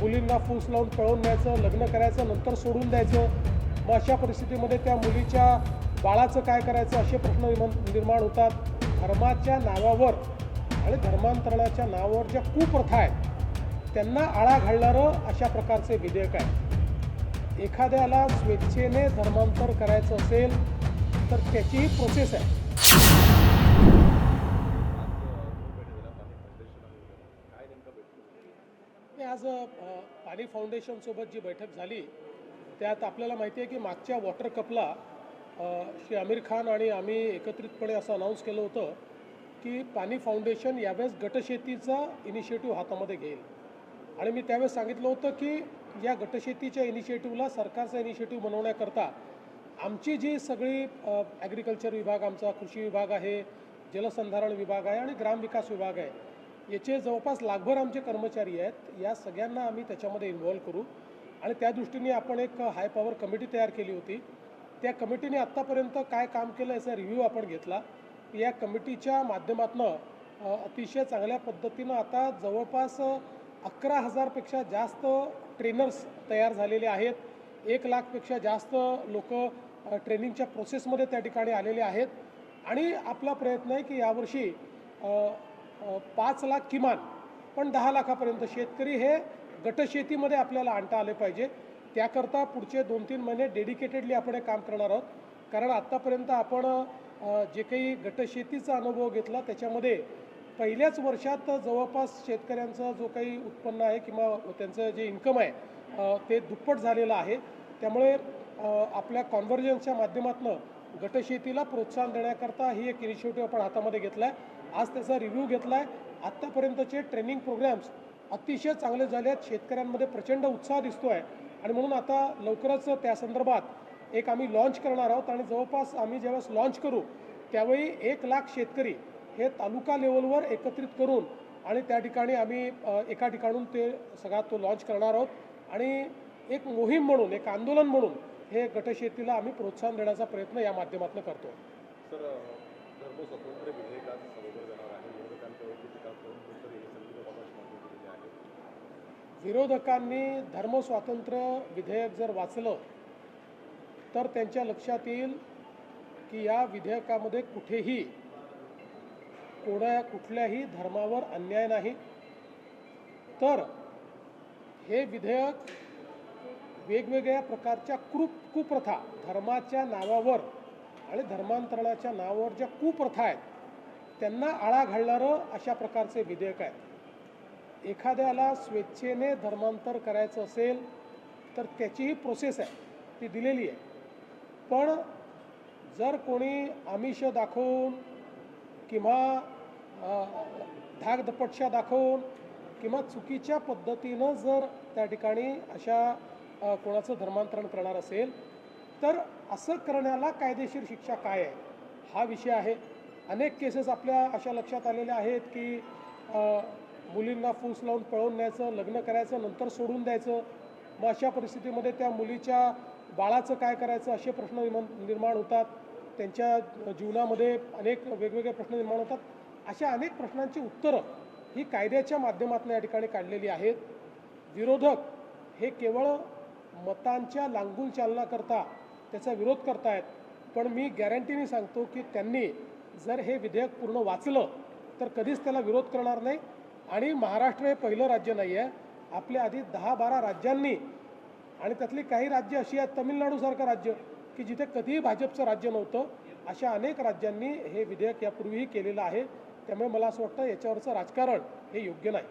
मुलींना फूस लावून पळवून न्यायचं, लग्न करायचं, नंतर सोडून द्यायचं. मग अशा परिस्थितीमध्ये त्या मुलीच्या बाळाचं काय करायचं असे प्रश्न निर्माण होतात. धर्माच्या नावावर आणि धर्मांतरणाच्या नावावर ज्या कुप्रथा आहेत त्यांना आळा घालणारं अशा प्रकारचे विधेयक आहे. एखाद्याला स्वेच्छेने धर्मांतर करायचं असेल तर त्याचीही प्रोसेस आहे. आज पाणी फाउंडेशनसोबत जी बैठक झाली त्यात आपल्याला माहिती आहे की मागच्या वॉटर कपला श्री आमिर खान आणि आम्ही एकत्रितपणे असं अनाऊन्स केलं होतं की पाणी फाउंडेशन यावेळेस गटशेतीचा इनिशिएटिव्ह हातामध्ये घेईल. आणि मी त्यावेळेस सांगितलं होतं की या गटशेतीच्या इनिशिएटिव्हला सरकारचा इनिशिएटिव्ह बनवण्याकरता आमची जी सगळी ॲग्रिकल्चर विभाग, आमचा कृषी विभाग आहे, जलसंधारण विभाग आहे आणि ग्रामविकास विभाग आहे, याचे जवळपास लाखभर आमचे कर्मचारी आहेत. या सगळ्यांना आम्ही त्याच्यामध्ये इन्व्हॉल्व करू आणि त्या दृष्टीने आपण एक हाय पॉवर कमिटी तयार केली होती. त्या कमिटीने आत्तापर्यंत काय काम केलं याचा रिव्ह्यू आपण घेतला. या कमिटीच्या माध्यमातून अतिशय चांगल्या पद्धतीनं आता जवळपास 11,000पेक्षा जास्त ट्रेनर्स तयार झालेले आहेत. 1,00,000पेक्षा जास्त लोक ट्रेनिंगच्या प्रोसेसमध्ये त्या ठिकाणी आलेले आहेत. आणि आपला प्रयत्न आहे की यावर्षी 5 लाख किमान पण 10 लाखापर्यंत शेतकरी हे गटशेतीमध्ये आपल्याला आणता आले पाहिजे. त्याकरता पुढचे 2-3 महिने डेडिकेटेडली आपण हे काम करणार आहोत. कारण आत्तापर्यंत आपण जे काही गटशेतीचा अनुभव घेतला त्याच्यामध्ये पहिल्याच वर्षात जवळपास शेतकऱ्यांचा जो काही उत्पन्न आहे किंवा त्यांचं जे इन्कम आहे ते दुप्पट झालेलं आहे. त्यामुळे आपल्या कॉन्व्हर्जन्सच्या माध्यमातून गटशेतीला प्रोत्साहन देण्याकरता ही एक इनिशिएटिव्ह आपण हातामध्ये घेतला आहे. आज त्याचा रिव्ह्यू घेतला आहे. आत्तापर्यंतचे ट्रेनिंग प्रोग्रॅम्स अतिशय चांगले झाले आहेत. शेतकऱ्यांमध्ये प्रचंड उत्साह दिसतो आहे आणि म्हणून आता लवकरच त्या संदर्भात एक आम्ही लॉन्च करणार आहोत. आणि जवळपास आम्ही ज्यावेळेस लॉन्च करू त्यावेळी 1,00,000 शेतकरी हे तालुका लेवलवर एकत्रित करून आणि त्या ठिकाणी आम्ही एका ठिकाणून ते सगळा तो लॉन्च करणार आहोत. आणि एक मोहीम म्हणून, एक आंदोलन म्हणून हे गटशेतीला आम्ही प्रोत्साहन देण्याचा प्रयत्न या माध्यमातून करतो. सर, धर्मस्वातंत्र्य विधेयकात समोर जाणार आहे. विरोधकांनी धर्मस्वातंत्र्य विधेयक जर वाचलं तर त्यांच्या लक्षात येईल की या विधेयकामध्ये कुठेही कुठल्याही धर्मावर अन्याय नाही. तर हे विधेयक वेगवेगळ्या प्रकारच्या कुप्रथा, धर्माच्या नावावर आणि धर्मांतरणाच्या नावावर ज्या कुप्रथा आहेत त्यांना आळा घालणारं अशा प्रकारचे विधेयक आहे. एखाद्याला स्वेच्छेने धर्मांतर करायचं असेल तर त्याचीही प्रोसेस आहे, ती दिलेली आहे. पण जर कोणी आमिष दाखवून किंवा धाकधपटशा दाखवून किंवा चुकीच्या पद्धतीनं जर त्या ठिकाणी अशा कोणाचं धर्मांतरण करणार असेल तर असं करण्याला कायदेशीर शिक्षा काय आहे हा विषय आहे. अनेक केसेस आपल्या अशा लक्षात आलेल्या आहेत की मुलींना फूस लावून पळवून न्यायचं, लग्न करायचं, नंतर सोडून द्यायचं. मग अशा परिस्थितीमध्ये त्या मुलीच्या बाळाचं काय करायचं असे प्रश्न निर्माण होतात. त्यांच्या जीवनामध्ये अनेक वेगवेगळे प्रश्न निर्माण होतात. अशा अनेक प्रश्नांची उत्तरं ही कायद्याच्या माध्यमातून या ठिकाणी काढलेली आहेत. विरोधक हे केवळ मतांच्या लांगून चालनाकरता त्याचा विरोध करतायत. पण मी गॅरंटीने सांगतो की त्यांनी जर हे विधेयक पूर्ण वाचलं तर कधीच त्याला विरोध करणार नाही. आणि महाराष्ट्र हे पहिलं राज्य नाही आहे. आपल्या आधी 10-12 राज्यांनी आणि त्यातली काही राज्य अशी आहेत, तमिळनाडूसारखं राज्य की जिथे कधीही भाजपचं राज्य नव्हतं, अशा अनेक राज्यांनी हे विधेयक यापूर्वीही केलेलं आहे. त्यामुळे मला असं वाटतं याच्यावरचं राजकारण हे योग्य नाही.